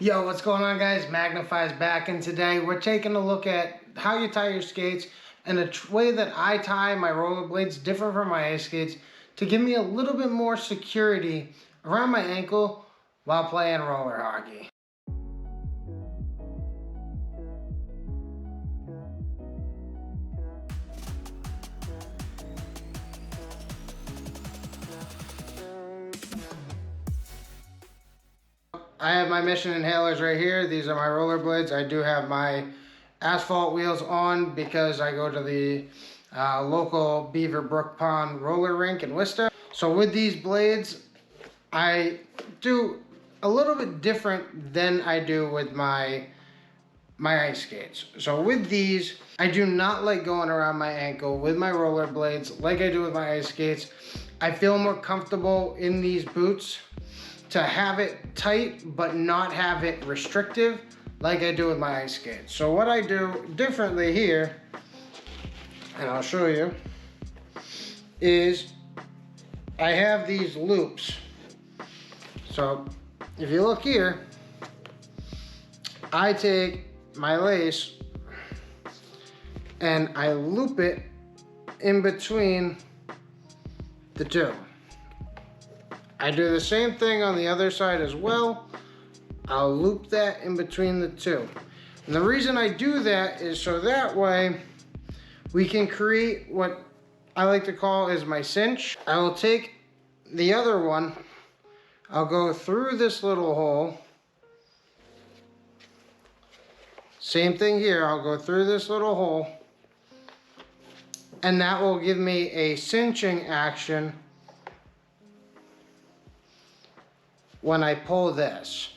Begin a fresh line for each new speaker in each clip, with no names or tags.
Yo, what's going on, guys? Magnify's back, and today we're taking a look at how you tie your skates and the way that I tie my rollerblades different from my ice skates to give me a little bit more security around my ankle while playing roller hockey. I have my Mission inhalers right here. These are my rollerblades. I do have my asphalt wheels on because I go to the local Beaver Brook Pond roller rink in Worcester. So with these blades, I do a little bit different than I do with my ice skates. So with these, I do not like going around my ankle with my rollerblades like I do with my ice skates. I feel more comfortable in these boots to have it tight but not have it restrictive like I do with my ice skates. So what I do differently here, and I'll show you, is I have these loops. So if you look here, I take my lace and I loop it in between the two. I do the same thing on the other side as well. I'll loop that in between the two. And the reason I do that is so that way we can create what I like to call is my cinch. I will take the other one, I'll go through this little hole. Same thing here, I'll go through this little hole, and that will give me a cinching action when I pull this.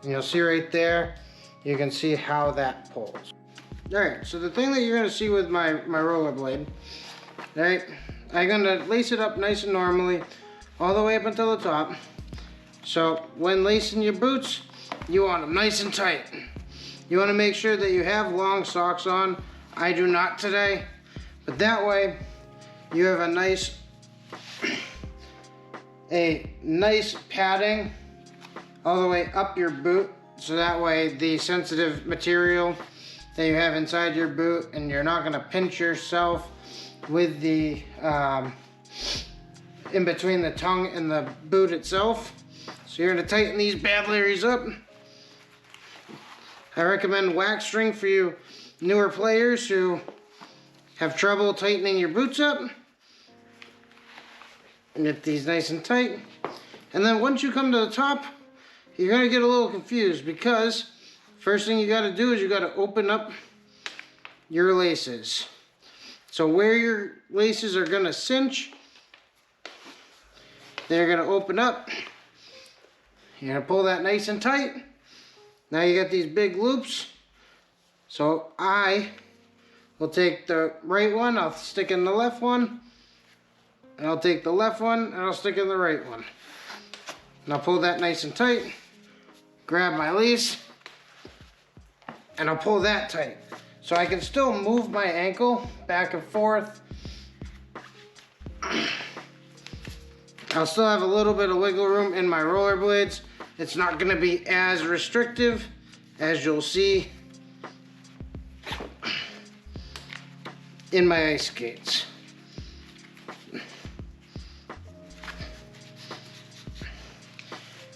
And you'll see right there, you can see how that pulls. All right, so the thing that you're gonna see with my rollerblade, right, I'm gonna lace it up nice and normally, all the way up until the top. So when lacing your boots, you want them nice and tight. You wanna make sure that you have long socks on. I do not today, but that way you have a nice padding all the way up your boot, so that way the sensitive material that you have inside your boot, and you're not gonna pinch yourself with the in between the tongue and the boot itself. So you're gonna tighten these bad Larrys up. I recommend wax string for you newer players who have trouble tightening your boots up. And get these nice and tight. And then once you come to the top, you're gonna get a little confused because first thing you gotta do is you gotta open up your laces. So where your laces are gonna cinch, they're gonna open up. You're gonna pull that nice and tight. Now you got these big loops. So I will take the right one, I'll stick in the left one, and I'll take the left one and I'll stick in the right one. And I'll pull that nice and tight, grab my lace, and I'll pull that tight. So I can still move my ankle back and forth. I'll still have a little bit of wiggle room in my rollerblades. It's not gonna be as restrictive as you'll see in my ice skates.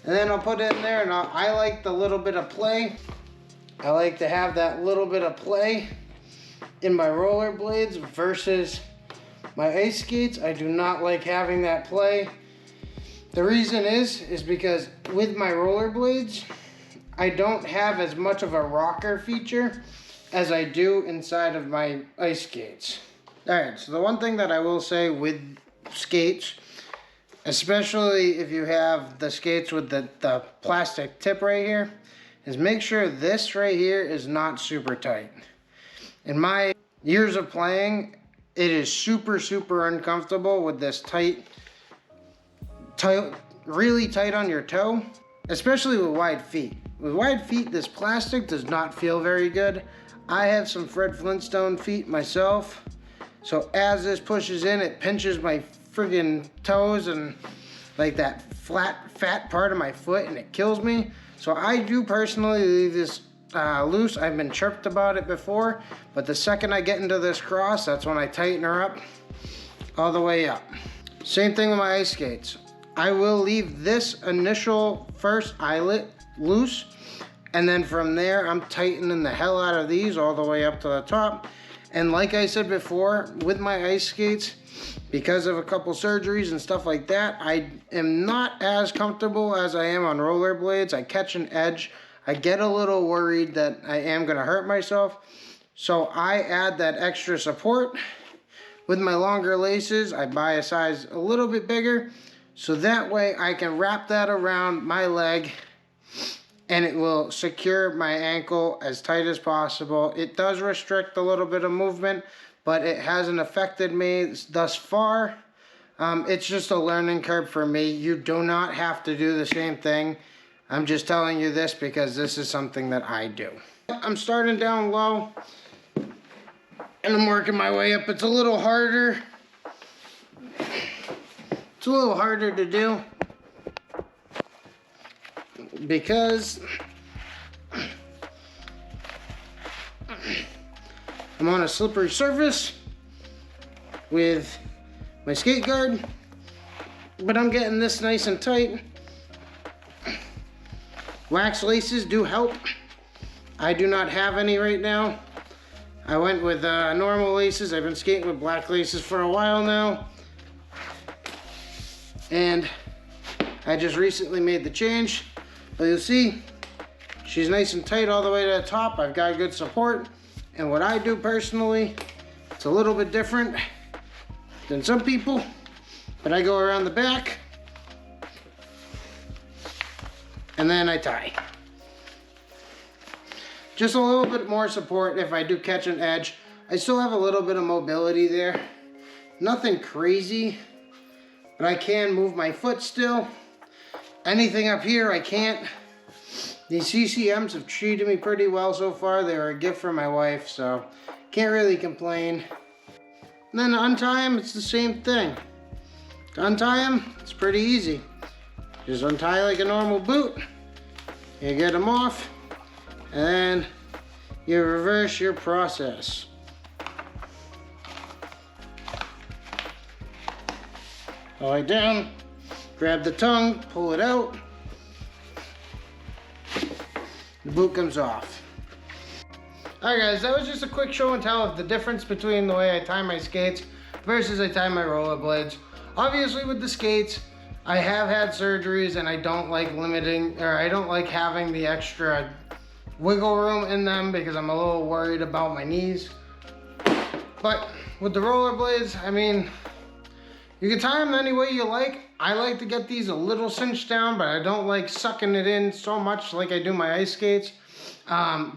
And then I'll put it in there, and I like the little bit of play. I like to have that little bit of play in my rollerblades versus my ice skates. I do not like having that play. The reason is because with my rollerblades, I don't have as much of a rocker feature as I do inside of my ice skates. All right, so the one thing that I will say with skates, especially if you have the skates with the plastic tip right here, is make sure this right here is not super tight. In my years of playing, it is super uncomfortable with this tight, really tight on your toe, especially with wide feet. With wide feet, this plastic does not feel very good. I have some Fred Flintstone feet myself, so as this pushes in, it pinches my friggin' toes and like that flat, fat part of my foot, and it kills me. So I do personally leave this loose. I've been chirped about it before, but the second I get into this cross, that's when I tighten her up all the way up. Same thing with my ice skates. I will leave this initial first eyelet loose, and then from there I'm tightening the hell out of these all the way up to the top. And like I said before, with my ice skates, because of a couple surgeries and stuff like that, I am not as comfortable as I am on rollerblades. I catch an edge. I get a little worried that I am gonna hurt myself. So I add that extra support. With my longer laces, I buy a size a little bit bigger, so that way I can wrap that around my leg and it will secure my ankle as tight as possible. It does restrict a little bit of movement, but it hasn't affected me thus far. It's just a learning curve for me. You do not have to do the same thing. I'm just telling you this because this is something that I do. I'm starting down low and I'm working my way up. It's a little harder. It's a little harder to do because I'm on a slippery surface with my skate guard, but I'm getting this nice and tight. Wax laces do help. I do not have any right now. I went with normal laces. I've been skating with black laces for a while now. And I just recently made the change. But you'll see, she's nice and tight all the way to the top. I've got good support. And what I do personally, it's a little bit different than some people, but I go around the back and then I tie. Just a little bit more support if I do catch an edge. I still have a little bit of mobility there. Nothing crazy, but I can move my foot still. Anything up here I can't. These CCMs have treated me pretty well so far. They were a gift from my wife, so can't really complain. And then to untie them, it's the same thing. To untie them, it's pretty easy. Just untie like a normal boot. You get them off, and then you reverse your process. All the way down, grab the tongue, pull it out. The boot comes off. Alright guys, that was just a quick show and tell of the difference between the way I tie my skates versus I tie my rollerblades. Obviously with the skates, I have had surgeries and I don't like I don't like having the extra wiggle room in them because I'm a little worried about my knees. But with the rollerblades, I mean, you can tie them any way you like. I like to get these a little cinched down, but I don't like sucking it in so much like I do my ice skates.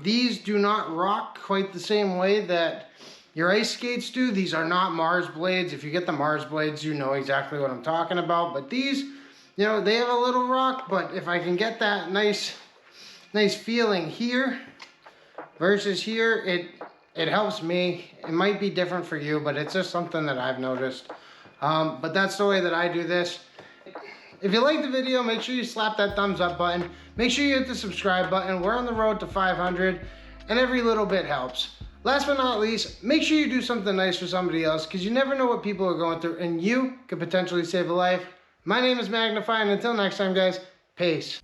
These do not rock quite the same way that your ice skates do. These are not Mars blades. If you get the Mars blades, you know exactly what I'm talking about. But these, you know, they have a little rock, but if I can get that nice feeling here versus here, it helps me. It might be different for you, but it's just something that I've noticed. But that's the way that I do this. If you like the video, make sure you slap that thumbs up button. Make sure you hit the subscribe button. We're on the road to 500, and every little bit helps. Last but not least, make sure you do something nice for somebody else, because you never know what people are going through, and you could potentially save a life. My name is Magnify, and until next time, guys, peace.